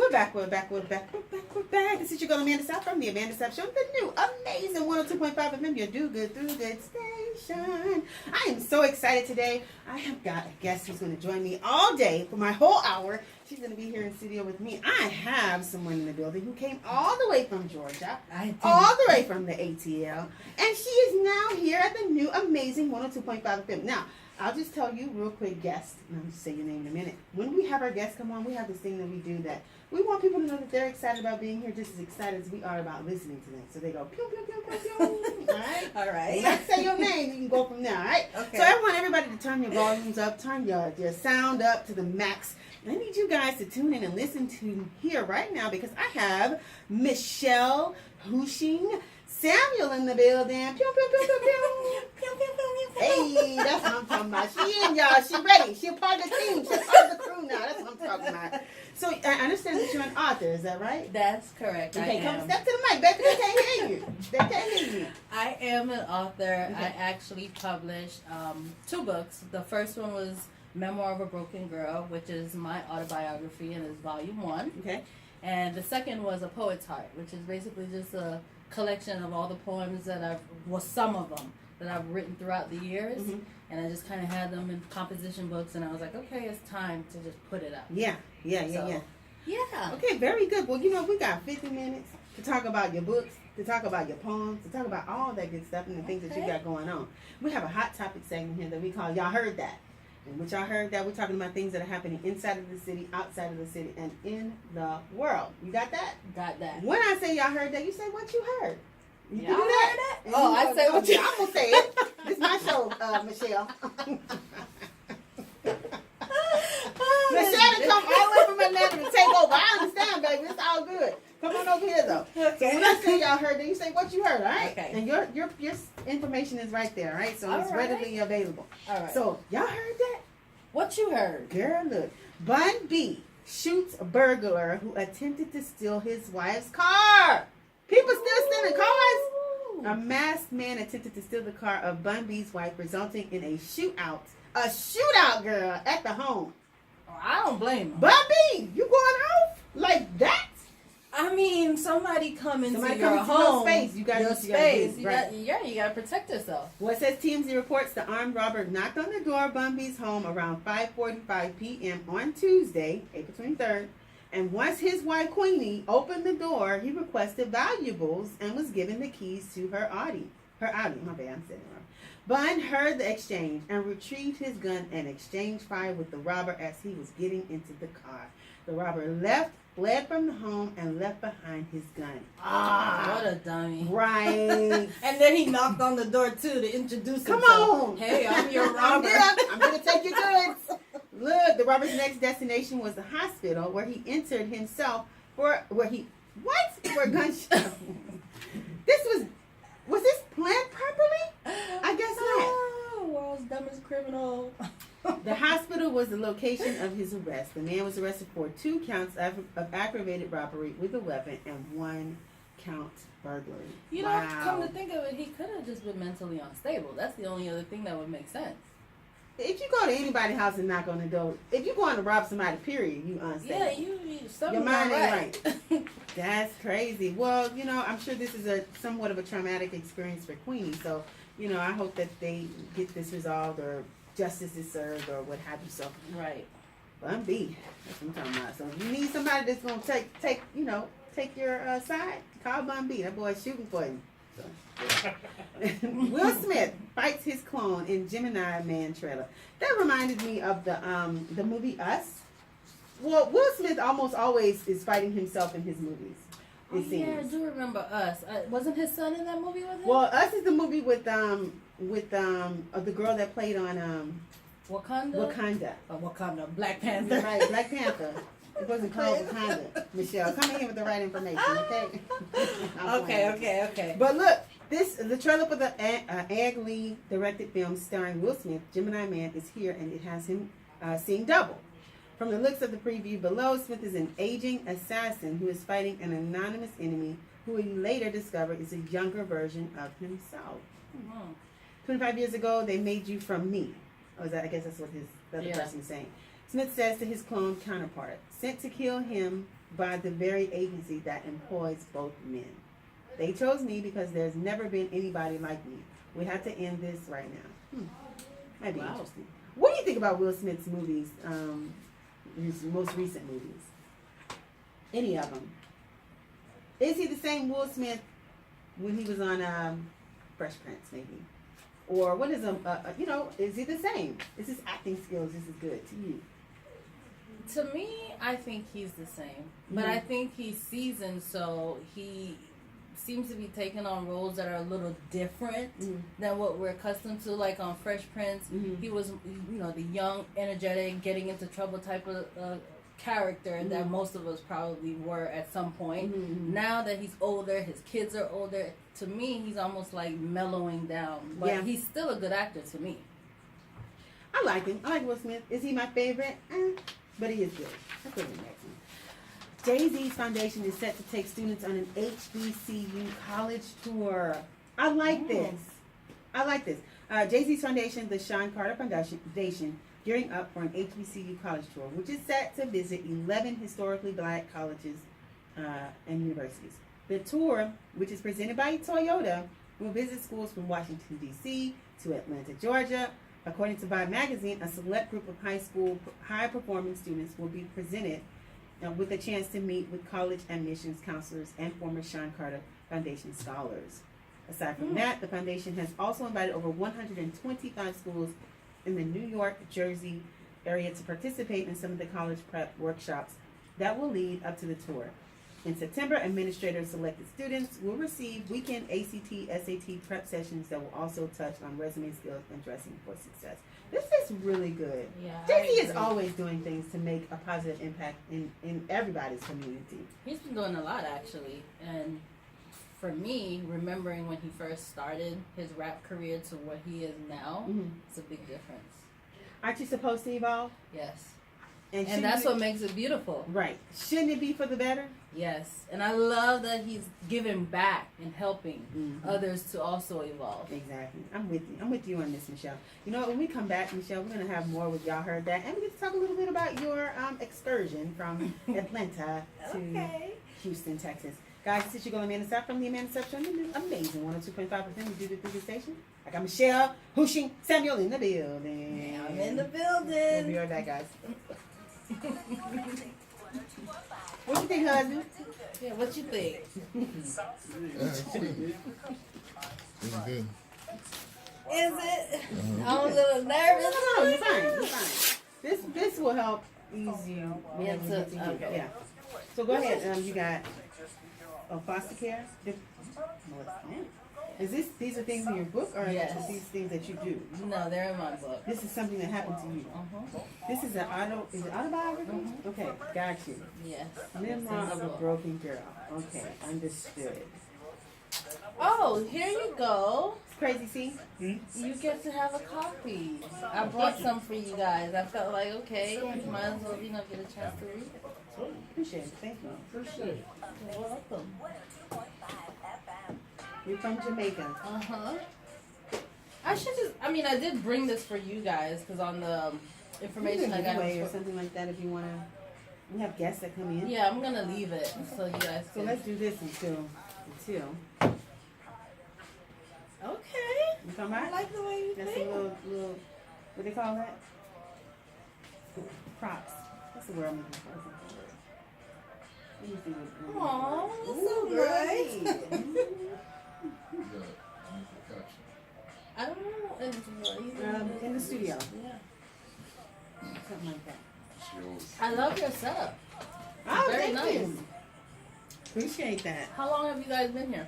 We're back. This is your girl Amanda Sapp from the Amanda Sapp Show, the new amazing 102.5 FM, your do good through good station. I am so excited today. I have got a guest who's going to join me all day for my whole hour. She's going to be here in studio with me. I have someone in the building who came all the way from Georgia, all the way from the ATL, and she is now here at the new amazing 102.5 FM. Now, I'll just tell you real quick, guest, and I'll just say your name in a minute. When we have our guests come on, we have this thing that we do that we want people to know that they're excited about being here just as excited as we are about listening to them. So they go, pew, pew, pew, pew, pew. All right? All right. When I say your name, you can go from there, all right? Okay. So I want everybody to turn your volumes up, turn your sound up to the max. And I need you guys to tune in and listen to here right now because I have Michelle Hooshing-Samuel in the building. Pew, pew, pew, pew, pew. Hey, that's what I'm talking about. She in, y'all. She ready. She a part of the team. She's part of the crew now. That's what I'm talking about. So I understand that you're an author. Is that right? That's correct. Okay, I come am. step to the mic, baby. They can't hear you. They can't hear you. I am an author. Okay. I actually published 2 books. The first one was Memoir of a Broken Girl, which is my autobiography and is volume 1. Okay. And the second was A Poet's Heart, which is basically just a collection of all the poems that some of them that I've written throughout the years. Mm-hmm. And I just kind of had them in composition books, and I was like, okay, it's time to just put it out. Yeah. Yeah. Okay, very good. Well, we got 50 minutes to talk about your books, to talk about your poems, to talk about all that good stuff and the things that you got going on. We have a hot topic segment here that we call Y'all Heard That. And which y'all heard that, we're talking about things that are happening inside of the city, outside of the city, and in the world. You got that? Got that. When I say y'all heard that, you say what you heard. You Y'all do that? heard that? Oh, I say what you... I'm going to say it. This is my show, Michelle. Michelle to come all the way from Atlanta to take over. I understand, baby. It's all good. Come on over here, though. Okay. So when I say y'all heard that, you say what you heard, all right? Okay. And your information is right there, all right? So it's All right. readily available. All right. So y'all heard that? What you heard? Girl, look. Bun B shoots a burglar who attempted to steal his wife's car. People still stealing cars? A masked man attempted to steal the car of Bun B's wife, resulting in a shootout. A shootout, girl, at the home. Oh, I don't blame him. Bun B, you going off like that? I mean, somebody come into Somebody your come into home, your space. You got your to space. do, You right? you got to protect yourself. Well, it says TMZ reports the armed robber knocked on the door of Bun B's home around 5:45 p.m. on Tuesday, April 23rd. And once his wife, Queenie, opened the door, he requested valuables and was given the keys to her Audi. My bad, I'm saying it wrong. Bun heard the exchange and retrieved his gun and exchanged fire with the robber as he was getting into the car. The robber fled from the home and left behind his gun. What a dummy. Right. And then he knocked on the door, too, to introduce Come himself. on. Hey, I'm your I'm robber. going to take you to it. Look, the robber's next destination was the hospital where he entered himself for a gunshot. Was this planned properly? I guess not. Oh, world's dumbest criminal. The hospital was the location of his arrest. The man was arrested for 2 counts of aggravated robbery with a weapon and 1 count burglary. You know, come to think of it, he could have just been mentally unstable. That's the only other thing that would make sense. If you go to anybody's house and knock on the door, if you're going to rob somebody, period, you unstable. Yeah, you Your mind ain't right. That's crazy. Well, I'm sure this is somewhat of a traumatic experience for Queenie. So, I hope that they get this resolved or justice is served or what have you. So, Right. Bun B, that's what I'm talking about. So, if you need somebody that's gonna take your side, call Bun B. That boy's shooting for you. So. Will Smith fights his clone in Gemini Man trailer. That reminded me of the movie Us. Well, Will Smith almost always is fighting himself in his movies. It seems. Yeah, I do remember Us. Wasn't his son in that movie with him? Well, Us is the movie with the girl that played on Wakanda. Oh, Wakanda. Black Panther. Right, Black Panther. It wasn't called Wakanda. Michelle, come in here with the right information, okay? Okay. But look, the trailer for the Ang Lee directed film starring Will Smith, Gemini Man, is here, and it has him seeing double. From the looks of the preview below, Smith is an aging assassin who is fighting an anonymous enemy who he later discovered is a younger version of himself. Mm-hmm. 25 years ago, they made you from me. I guess that's what the other person is saying. Smith says to his clone counterpart, sent to kill him by the very agency that employs both men. They chose me because there's never been anybody like me. We have to end this right now. That'd be interesting. What do you think about Will Smith's movies? His most recent movies? Any of them? Is he the same Will Smith when he was on Fresh Prince, maybe? Or what is is he the same? Is his acting skills just as good to you? To me, I think he's the same. But I think he's seasoned, so he seems to be taking on roles that are a little different than what we're accustomed to. Like on Fresh Prince, he was, the young, energetic, getting into trouble type of character that most of us probably were at some point. Now that he's older, his kids are older, to me, he's almost like mellowing down. But he's still a good actor to me. I like him. I like Will Smith. Is he my favorite? But he is good. I put him next one. Jay-Z's foundation is set to take students on an HBCU college tour. I like this. Jay-Z's foundation, the Sean Carter Foundation, gearing up for an HBCU college tour, which is set to visit 11 historically black colleges and universities. The tour, which is presented by Toyota, will visit schools from Washington, D.C. to Atlanta, Georgia. According to Vibe magazine, a select group of high school high-performing students will be presented with a chance to meet with college admissions counselors and former Sean Carter Foundation scholars. Aside from that, the foundation has also invited over 125 schools in the New York, Jersey area to participate in some of the college prep workshops that will lead up to the tour. In September, administrators selected students will receive weekend ACT, SAT prep sessions that will also touch on resume skills and dressing for success. This is really good. Yeah, Jay-Z is always doing things to make a positive impact in everybody's community. He's been doing a lot, actually. And for me, remembering when he first started his rap career to what he is now, it's a big difference. Aren't you supposed to evolve? Yes. And that's what makes it beautiful. Right. Shouldn't it be for the better? Yes. And I love that he's giving back and helping others to also evolve. Exactly. I'm with you. I'm with you on this, Michelle. You know, when we come back, Michelle, we're going to have more with Y'all Heard That. And we get to talk a little bit about your excursion from Atlanta to Houston, Texas. Guys, this is your girl, Amanda Sapp from the Amanda Sapp Show. Amazing 102.5%. We do the station. I got Michelle Hooshing-Samuel in the building. Yeah, I'm in the building. We'll be right back, guys. What you think, husband? Yeah, what you think? It's good. Is it? I'm a little nervous. No, you're fine. You're fine. This will help ease you. Yeah. So go ahead. You got foster care. These are things in your book, or just these things that you do? No, they're in my book. This is something that happened to you. This is is it autobiography? Okay, got you. Yes. Memoir of a broken girl. Okay, understood. Oh, here you go. It's crazy, see? You get to have a copy. I brought some for you guys. I felt like, okay, you might as well, get a chance to read it. Appreciate it. Thank you. Appreciate it. You're welcome. You're from Jamaica. I did bring this for you guys because on the information I got. Or something like that if you want to. We have guests that come in. Yeah, I'm going to leave it so you guys So can. let's do this until. Okay. You come back? I like the way you That's think. a little, what they call that? Props. That's the word I'm looking for. Let me see what. Aw, that's Ooh, so great. nice. I don't know. In the studio. Yeah. Something like that. I love your setup. Oh, Very thank nice. you. Appreciate that. How long have you guys been here?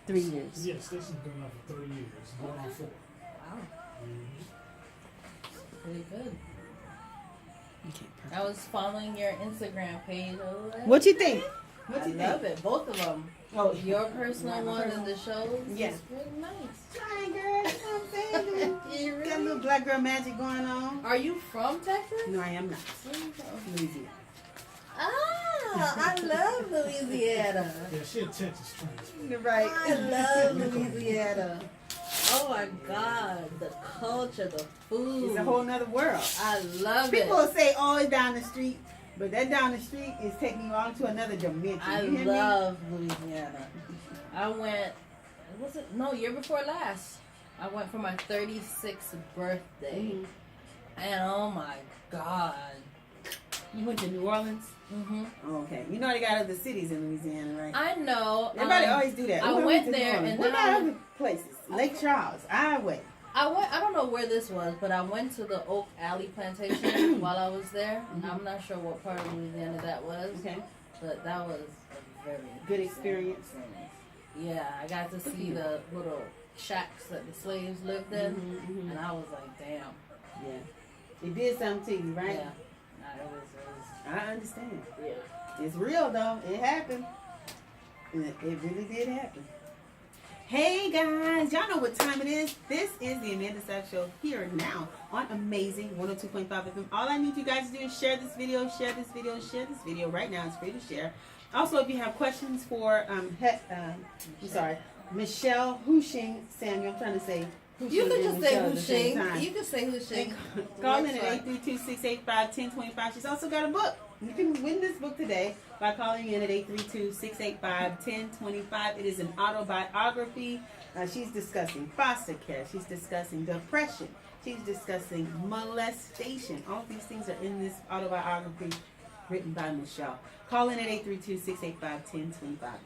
3 years. Yes, this has been on for 30 years. Going on 4. Wow. Pretty good. Okay, perfect. I was following your Instagram page. What you think? What I you love think? it. Both of them. Oh, Your personal one and the shows. Yeah. It's really nice. Hi, girl. You know what I'm saying? You Got a really? little black girl magic going on. Are you from Texas? No, I am not. Where you from? Louisiana. Ah, I love Louisiana. Yeah, she a Texas transplant. You're right. I love Louisiana. Oh my God, the culture, the food. It's a whole nother world. I love People it. will say, oh, it's down the street. But that down the street is taking you on to another dimension. I You hear me? love Louisiana. I went, was it? No, year before last. I went for my 36th birthday. And oh my God. You went to New Orleans? Mm-hmm. Oh, okay. You know they got other cities in Louisiana, right? I know. Everybody always do that. I went there and what then about other places? Lake Charles, Iowa. I don't know where this was, but I went to the Oak Alley Plantation while I was there. I'm not sure what part of Louisiana that was. Okay. But that was a very Good experience. Yeah, I got to see the little shacks that the slaves lived in, and I was like, damn. Yeah. It did something to you, right? Yeah. Nah, it was I understand. yeah. It's real, though. It happened. It really did happen. Hey, guys. Y'all know what time it is. This is the Amanda Sapp Show here and now on Amazing 102.5 FM. All I need you guys to do is share this video, share this video, share this video. Right now, it's free to share. Also, if you have questions for, Michelle Hooshing-Samuel. I'm trying to say Hooshing. You can just say Michelle at the same time. Hooshing. You can say Hooshing. Call in at 832-685-1025. She's also got a book. You can win this book today by calling in at 832-685-1025. It is an autobiography. She's discussing foster care. She's discussing depression. She's discussing molestation. All of these things are in this autobiography written by Michelle. Call in at 832-685-1025, guys.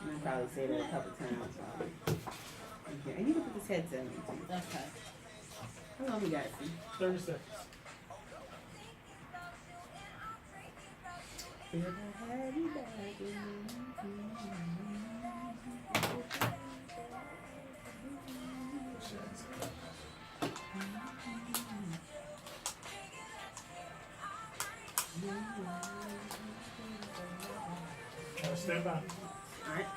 And I probably say that a couple times. Okay. And you can put this headset on too. Okay. How long we got? 30 seconds. If I had you back Stand by. All right.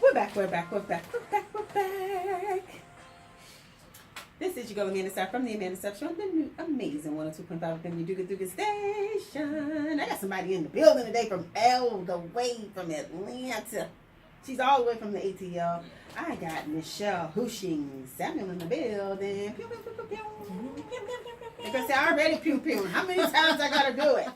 We're back. This is your girl Amanda Sapp from the Amanda Sapp Show, the new Amazing 102.5 FM, your do-good station. I got somebody in the building today from all the way from Atlanta. She's all the way from the ATL. I got Michelle Hooshing-Samuel in the building. Pew, pew, pew, pew, pew. Because I already pew-pew. How many times I gotta do it?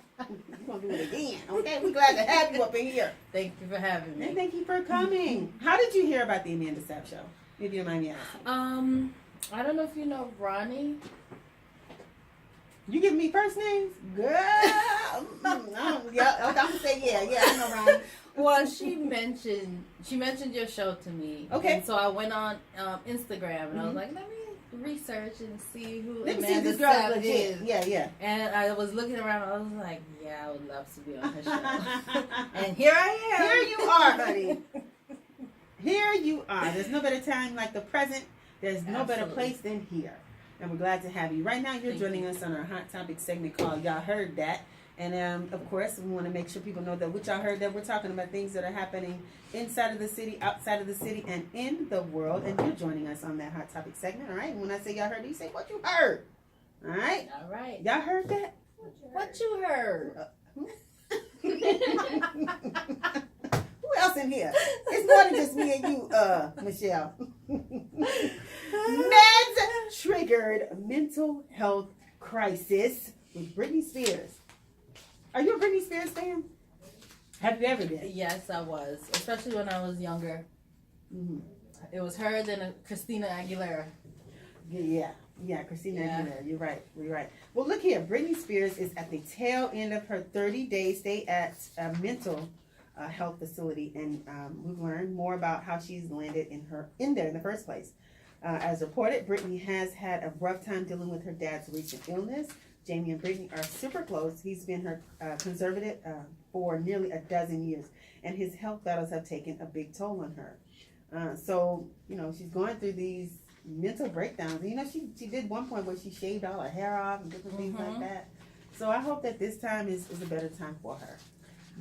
We're gonna do it again, okay? We're glad to have you up in here. Thank you for having me. And thank you for coming. How did you hear about the Amanda Sapp Show? If you don't mind me asking. I don't know if you know Ronnie. You give me first names? Girl. Yeah, I'm gonna say yeah, I know Ronnie. Well, she mentioned your show to me. Okay. And so I went on Instagram and I was like, let me research and see who Let me see Amanda this girl Sapp legit. is. Yeah. And I was looking around. I was like, yeah, I would love to be on her show. And here I am. Here you are, honey. Here you are. There's no better time like the present. There's no better place than here. And we're glad to have you. Right now, you're joining us on our Hot Topic segment called Y'all Heard That. And, of course, we want to make sure people know that what y'all heard that we're talking about things that are happening inside of the city, outside of the city, and in the world. And you're joining us on that Hot Topic segment, all right? And when I say y'all heard, you say what you heard. All right? All right. Y'all heard that? What you heard? Who else in here? It's more than just me and you, Michelle. Meds triggered mental health crisis with Britney Spears. Are you a Britney Spears fan? Have you ever been? Yes, I was. Especially when I was younger. Mm-hmm. It was her, then Christina Aguilera. Yeah, Christina Aguilera. You're right. Well, look here. Britney Spears is at the tail end of her 30-day stay at a mental health facility, and we've learned more about how she's landed in there in the first place. As reported, Britney has had a rough time dealing with her dad's recent illness. Jamie and Britney are super close. He's been her conservative for nearly a dozen years, and his health battles have taken a big toll on her. So, she's going through these mental breakdowns. She did one point where she shaved all her hair off and different things like that. So I hope that this time is a better time for her.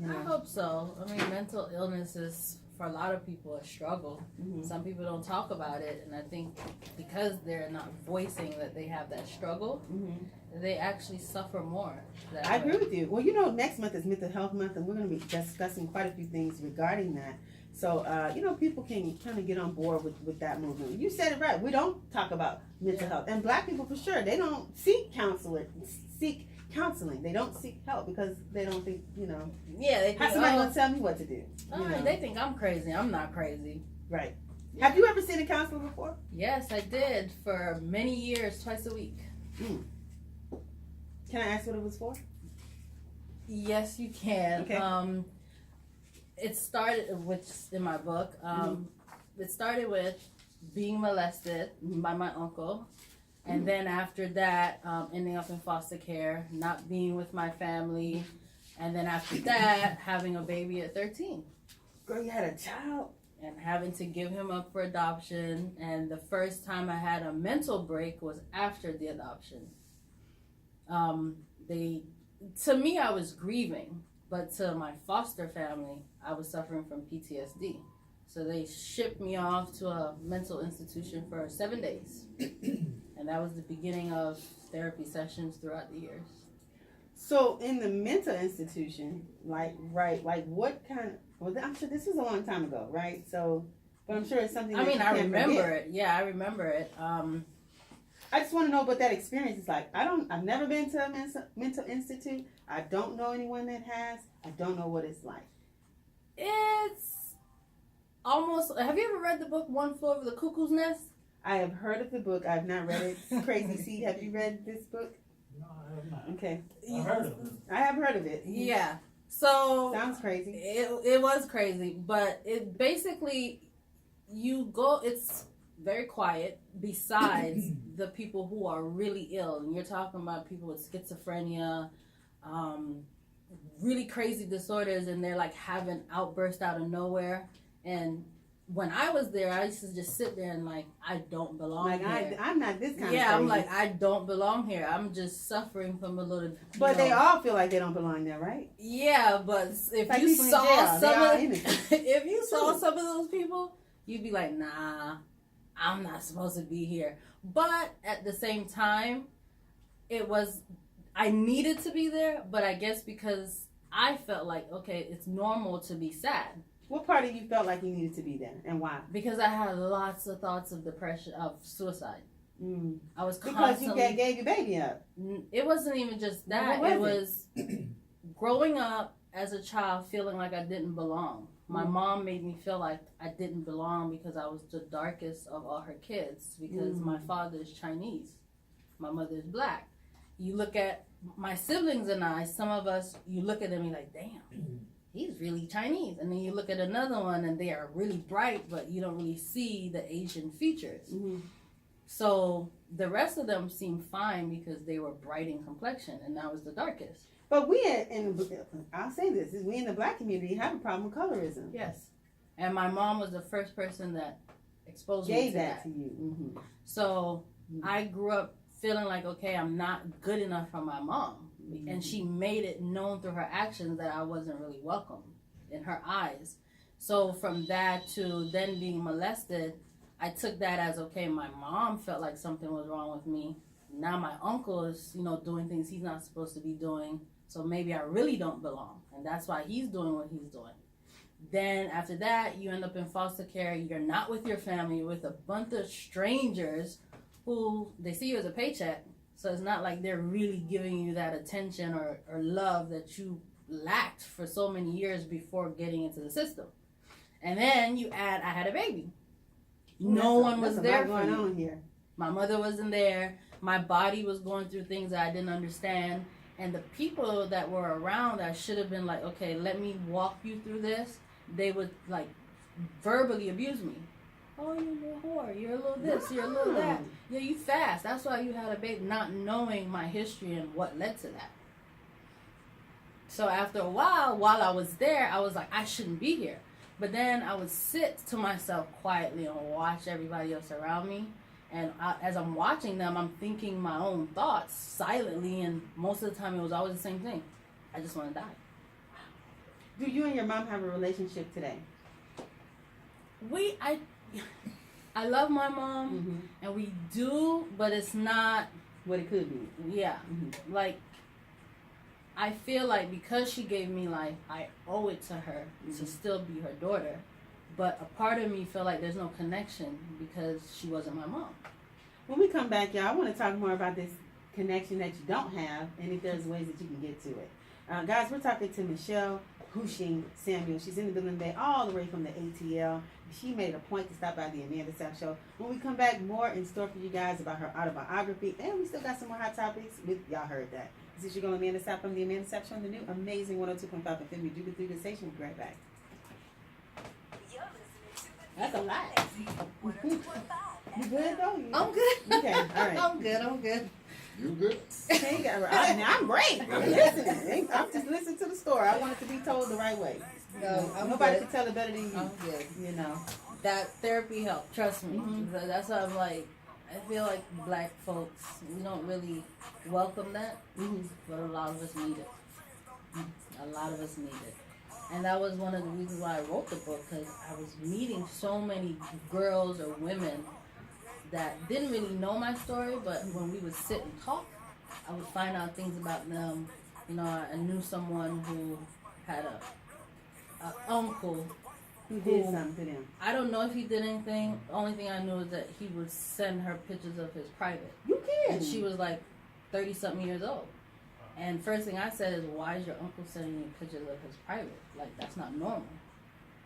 I hope so. I mean, mental illness is, for a lot of people, a struggle. Mm-hmm. Some people don't talk about it, and I think because they're not voicing that they have that struggle, they actually suffer more. I agree with you. Well, next month is Mental Health Month, and we're going to be discussing quite a few things regarding that. So, people can kind of get on board with that movement. You said it right. We don't talk about mental health. And black people, for sure, they don't seek counseling. They don't seek help because they don't think, Yeah, they think, how's somebody going to tell me what to do? They think I'm crazy. I'm not crazy. Right. Have you ever seen a counselor before? Yes, I did for many years, twice a week. Can I ask what it was for? Yes, you can. Okay. It started, which in my book, it started with being molested by my uncle. And then after that, ending up in foster care, not being with my family. And then after that, having a baby at 13. Girl, you had a child? And having to give him up for adoption. And the first time I had a mental break was after the adoption. To me, I was grieving. But to my foster family, I was suffering from PTSD. So they shipped me off to a mental institution for 7 days. And that was the beginning of therapy sessions throughout the years. So in the mental institution, what kind well, I'm sure this was a long time ago, right? So, but I'm sure it's something that I remember it. Yeah, I remember it. I just want to know what that experience is like. I've never been to a mental institute. I don't know anyone that has. I don't know what it's like. It's almost, have you ever read the book One Flew Over the Cuckoo's Nest? I have heard of the book. I've not read it. It's Crazy Seed. Have you read this book? No, I have not. Okay. I've heard of it. I have heard of it. Yeah. So sounds crazy. It was crazy, but it basically, it's very quiet besides the people who are really ill. And you're talking about people with schizophrenia, really crazy disorders, and they're like having outbursts out of nowhere. And when I was there, I used to just sit there and I don't belong here. I'm not this kind of Yeah, crazy. I'm I don't belong here. I'm just suffering from a little. But they all feel like they don't belong there, right? Yeah, but if like you saw if you saw True. some of those people, you'd be like, nah, I'm not supposed to be here. But at the same time, I needed to be there, but I guess because I felt like, okay, it's normal to be sad. What part of you felt like you needed to be there, and why? Because I had lots of thoughts of depression, of suicide. I was because you gave your baby up. It wasn't even just that. What It was was growing up as a child feeling like I didn't belong. My mom made me feel like I didn't belong because I was the darkest of all her kids, because my father is Chinese, my mother is black. You look at my siblings and I, some of us, you look at them and you're like, damn, he's really Chinese. And then you look at another one and they are really bright, but you don't really see the Asian features. So the rest of them seemed fine because they were bright in complexion, and I was the darkest. But I'll say this, we in the black community have a problem with colorism. Yes. And my mom was the first person that exposed me Gave to that to you. So I grew up feeling like, okay, I'm not good enough for my mom. And she made it known through her actions that I wasn't really welcome in her eyes. So from that to then being molested, I took that as, okay, my mom felt like something was wrong with me. Now my uncle is, doing things he's not supposed to be doing. So maybe I really don't belong. And that's why he's doing what he's doing. Then after that, you end up in foster care. You're not with your family. You're with a bunch of strangers who, they see you as a paycheck. So it's not like they're really giving you that attention or love that you lacked for so many years before getting into the system. And then you add, I had a baby. No one was there for me. On here. My mother wasn't there. My body was going through things that I didn't understand. And the people that were around, I should have been like, okay, let me walk you through this. They would verbally abuse me. Oh, you're a little whore. You're a little this. You're a little that. Yeah, you fast. That's why you had a baby, not knowing my history and what led to that. So after a while I was there, I was like, I shouldn't be here. But then I would sit to myself quietly and watch everybody else around me. And as I'm watching them, I'm thinking my own thoughts silently. And most of the time, it was always the same thing. I just want to die. Do you and your mom have a relationship today? I love my mom, and we do, but it's not what it could be. Yeah. I feel like because she gave me life, I owe it to her to still be her daughter. but a part of me feel like there's no connection because she wasn't my mom. When we come back, y'all, I want to talk more about this connection that you don't have, and if there's ways that you can get to it. Guys, we're talking to Michelle Hooshing-Samuel. She's in the building today, all the way from the ATL. She made a point to stop by the Amanda Sapp Show. When we come back, more in store for you guys about her autobiography, and we still got some more hot topics. Y'all heard that. This is your girl Amanda Sapp from the Amanda Sapp Show on the new amazing 102.5 FM. You do the 3 good station. We'll be right back. That's a lot. You good though? I'm good. Okay, all right. I'm good. You good? Hey, I'm great. I'm listening. I'm just listening to the story. I want it to be told the right way. No, I'm Nobody good. can tell it better than you. I'm good. You know. That therapy helped, trust me. Mhm. That's why I'm like, I feel like black folks, we don't really welcome that, but a lot of us need it. A lot of us need it. And that was one of the reasons why I wrote the book, because I was meeting so many girls or women that didn't really know my story, but when we would sit and talk, I would find out things about them. You know, I knew someone who had a uncle Who did something to them? I don't know if he did anything. The only thing I knew is that he would send her pictures of his private. You can. And she was like 30-something years old. And first thing I said is, why is your uncle sending you pictures of his private? Like, that's not normal.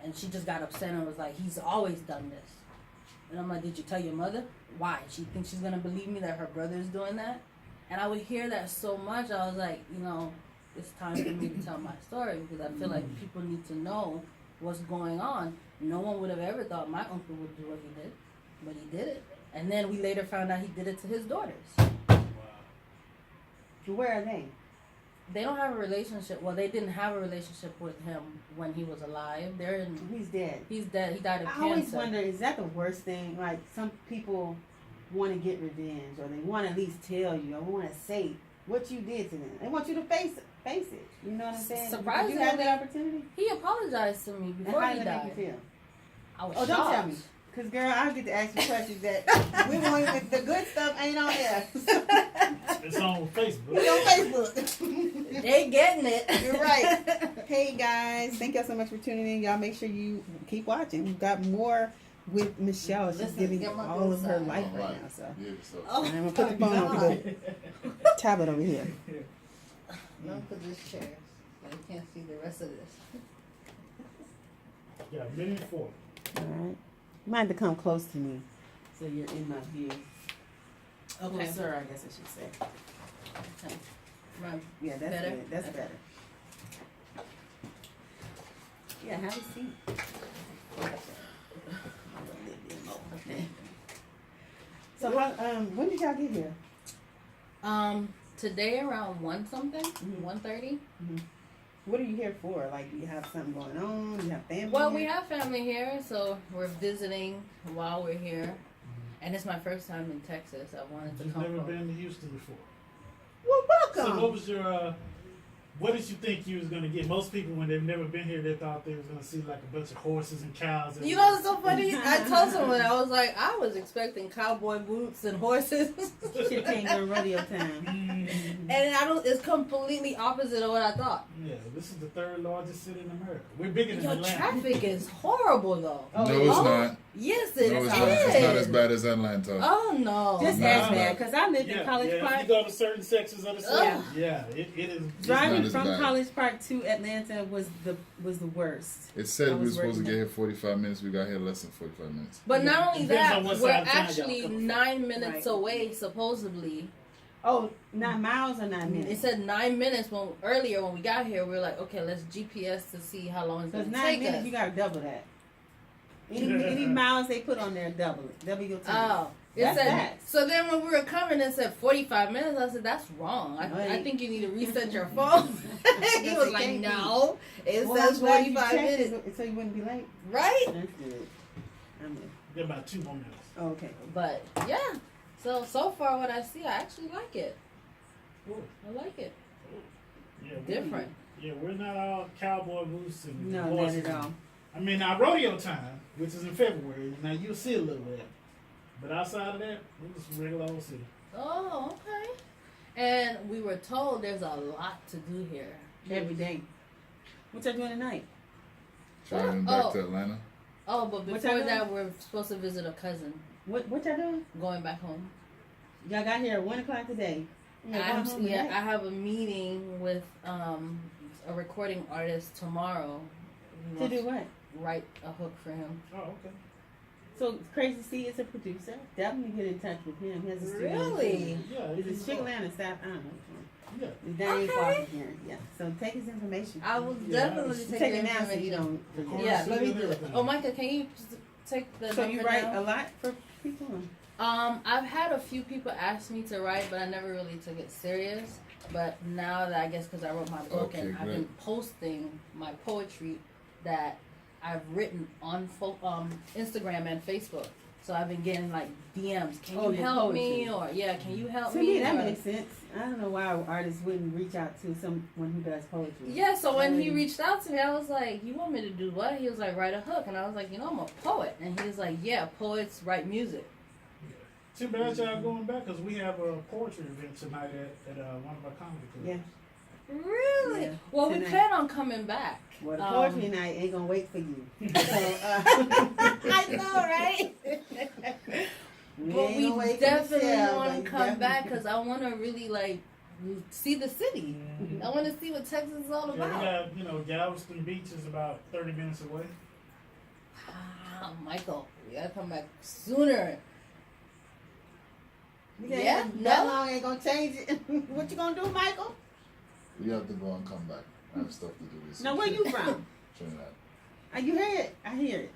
And she just got upset and was like, he's always done this. And I'm like, did you tell your mother? Why? She thinks she's going to believe me that her brother is doing that? And I would hear that so much, I was like, you know, it's time for me to tell my story, because I feel like people need to know what's going on. No one would have ever thought my uncle would do what he did, but he did it. And then we later found out he did it to his daughters. Where are they? They don't have a relationship. Well, they didn't have a relationship with him when he was alive. They're in. He's dead. He's dead. He died of I cancer. always wonder, is that the worst thing? Like, some people want to get revenge, or they want to at least tell you, or want to say what you did to them. They want you to face it. You know what I'm saying? Surprisingly, Did you have that opportunity? He apologized to me And before how he did that died. make you feel? I was Oh, shocked. don't tell me. Because, girl, I'll get to ask you questions that we won't even, the good stuff ain't on there. It's on Facebook. It's on Facebook. They getting it. You're right. Hey, guys. Thank y'all so much for tuning in. Y'all make sure you keep watching. We've got more with Michelle. She's Listen, giving get my all of her good life All right right. now. So. Yeah, so. Oh, And I'm going to put the phone over the tablet over here. no, put this chair so you can't see the rest of this. Yeah, minute 40. All right. You might have to come close to me so you're in my view. Okay. Closer, I guess I should say. Okay. Right. Yeah, that's Better? good. That's Okay. better. Yeah, have a seat. Okay. So how, when did y'all get here? Today around 1 something, Mhm. 1:30. What are you here for? Like, do you have something going on? Do you have family? Well, here? we have family here, so we're visiting while we're here. And it's my first time in Texas. I wanted to You've come never home. been to Houston before. Well, So welcome. what was your, what did you think you was going to get? Most people, when they've never been here, they thought they was going to see like a bunch of horses and cows. And You know what's so funny? I told someone, I was like, I was expecting cowboy boots and horses. Shit can't go rodeo time. Mhm. And it's completely opposite of what I thought. Yeah, this is the third largest city in America. We're bigger than Your Atlanta. traffic is horrible though. Oh, No, it's oh, not. Yes, it No, is. it's not. It's not as bad as Atlanta. Oh no. Just No, ask it's that, not. because I lived in Yeah, College yeah. If Park. you go to certain sections of the city, Ugh. yeah, it is. Driving as from bad. College Park to Atlanta was the worst. It said I we were was supposed to working get here 45 minutes. We got here less than 45 minutes. But Yeah, not only depends that, on what we're side of town y'all actually coming from. 9 minutes Right. away, supposedly. Oh, 9 miles or 9 It minutes? said 9 minutes earlier when we got here. We were like, okay, let's GPS to see how long it's Because going to 9 take minutes, us. you got to double that. Any miles they put on there, double it. Double your time. Oh, it That's said. facts. So then when we were coming, it said 45 minutes. I said that's wrong. I Right. think you need to reset your phone. He was like, Can't be. no, it Well, says I'm glad you 45 checked minutes, it so you wouldn't be late. right? That's good. I'm good. Get about 2 more minutes. Oh, okay. But yeah, so far what I see, I actually like it. Cool. I like it. Yeah, Different. Yeah, we're not all cowboy boots and No, not horses. at all. I mean, our rodeo time, which is in February, now you'll see a little bit. But outside of that, we're just regular old city. Oh, okay. And we were told there's a lot to do here. Every day. What y'all doing tonight? Traveling Oh. back to Atlanta. Oh, but What before y'all that, we're supposed to visit a cousin. What y'all doing? Going back home. Y'all got here at 1 o'clock today. Y'all going home I tonight? have a meeting with a recording artist tomorrow. He To wants do what? write a hook for him. Oh, okay. So Crazy C is a producer. Definitely get in touch with him. He has a studio. Really? Yeah. Is it it's Sugarland or Sapp? I don't know. Yeah. It's down Okay. far from here. Yeah. So take his information. I will Yeah, definitely it's- take Take the it now so you information. don't. Record Yeah, let me studio do it. everything. Oh, Micah, can you just take the So number you write down? a lot for people? I've had a few people ask me to write, but I never really took it serious. But now that I guess because I wrote my book Okay, and I've been posting my poetry that I've written on Instagram and Facebook, so I've been getting like DMs. Can Oh, you your help me? poetry. Or can you help To me? me, that Or- makes sense. I don't know why artists wouldn't reach out to someone who does poetry. Yeah, so when he Really? reached out to me, I was like, you want me to do what? He was like, write a hook. And I was like, I'm a poet. And he was like, yeah, poets write music. Too bad y'all going back because we have a poetry event tonight at one of our comedy clubs. Yeah. Really? Yeah, Well, we tonight. plan on coming back. Well, the poetry night ain't gonna wait for you. So, I know, right? But ain't we gonna wait for definitely Michelle, want but to you come back definitely- because I want to really like see the city. I want to see what Texas is all Yeah, we about. got, Galveston Beach is about 30 minutes away. Ah, Michael, we gotta come back sooner. Yeah? That No? long ain't gonna change it. What you gonna do, Michael? We have to go and come back. I have stuff to do this No, where you from? Trinidad. You hear it? I hear it.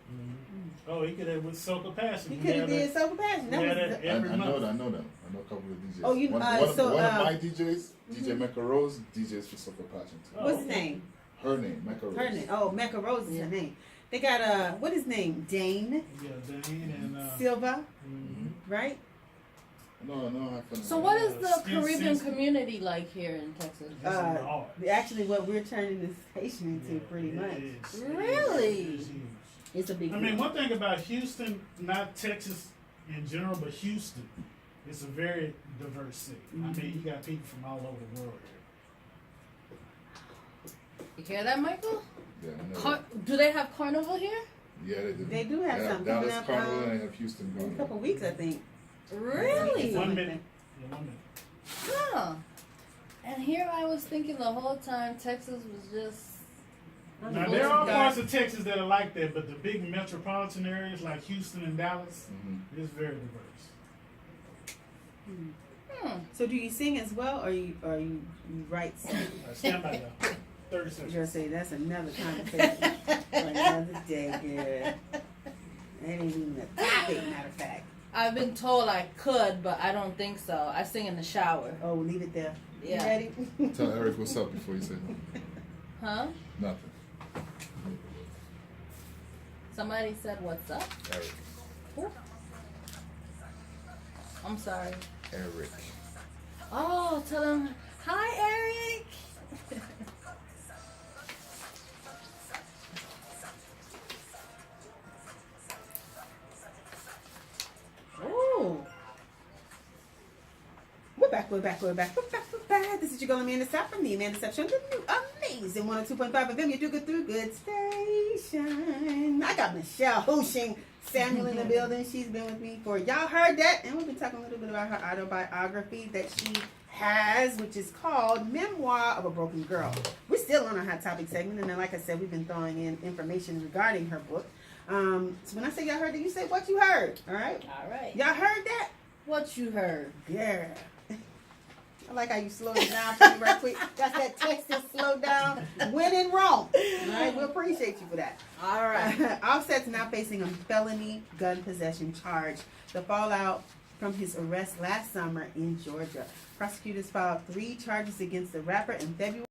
Oh, he could have with Soca Passion. You We could have had did so passion. That we was had that I every know month. them. I know them. I know a couple of DJs. Oh, you- one so, of my DJs, DJ Mecca Rose, DJs for Soccer Passion too. Oh, what's his okay. name? Her name, Mecca Rose. Her name. Oh, Mecca Rose is Yeah. her name. They got what is his name? Dane Yeah, Dane and Silva, mhm. right? No, I feel So what is the Skin Caribbean Sensitive. community like here in Texas? This is hard. Actually, what we're turning this station into, Yeah, pretty it much. is. Really? It is huge. It's a big. I mean, one thing about Houston, not Texas in general, but Houston, it's a very diverse city. I mean, you got people from all over the world here. You hear that, Michael? Yeah, I know. Do they have carnival here? Yeah, they do. They do have something coming Dallas up, Carnival and they have Houston in a Carnival. couple weeks, I think. Really? One minute. Yeah, 1 minute. Huh. And here I was thinking the whole time Texas was just. Now, there are parts of Texas that are like that, but the big metropolitan areas like Houston and Dallas is very diverse. So, do you sing as well, or you write? Stand by, y'all. 30 I was seconds. gonna say that's another conversation for another day, girl. That ain't even a topic, matter of fact. I've been told I could, but I don't think so. I sing in the shower. Oh, leave it there. Yeah. You ready? Tell Eric what's up before you say Huh? nothing. Somebody said, "What's up?" Eric. Who? I'm sorry. Eric. Oh, tell him, hi, Eric. Oh. We're back. This is your girl, Amanda Sapp from the Amanda Sapp Show, the new amazing 102.5 FM, your do good through good station. I got Michelle Hooshing-Samuel in the building. She's been with me for, y'all heard that, and we've been talking a little bit about her autobiography that she has, which is called Memoir of a Broken Girl. We're still on our Hot Topic segment, and then, like I said, we've been throwing in information regarding her book. So when I say y'all heard it, you say what you heard, all right? All right. Y'all heard that? What you heard? Girl. I like how you slowed it down for me right quick. That's that Texas slow down when in Rome. All right, we appreciate you for that. All right. Offset's now facing a felony gun possession charge. The fallout from his arrest last summer in Georgia. Prosecutors filed 3 charges against the rapper in February.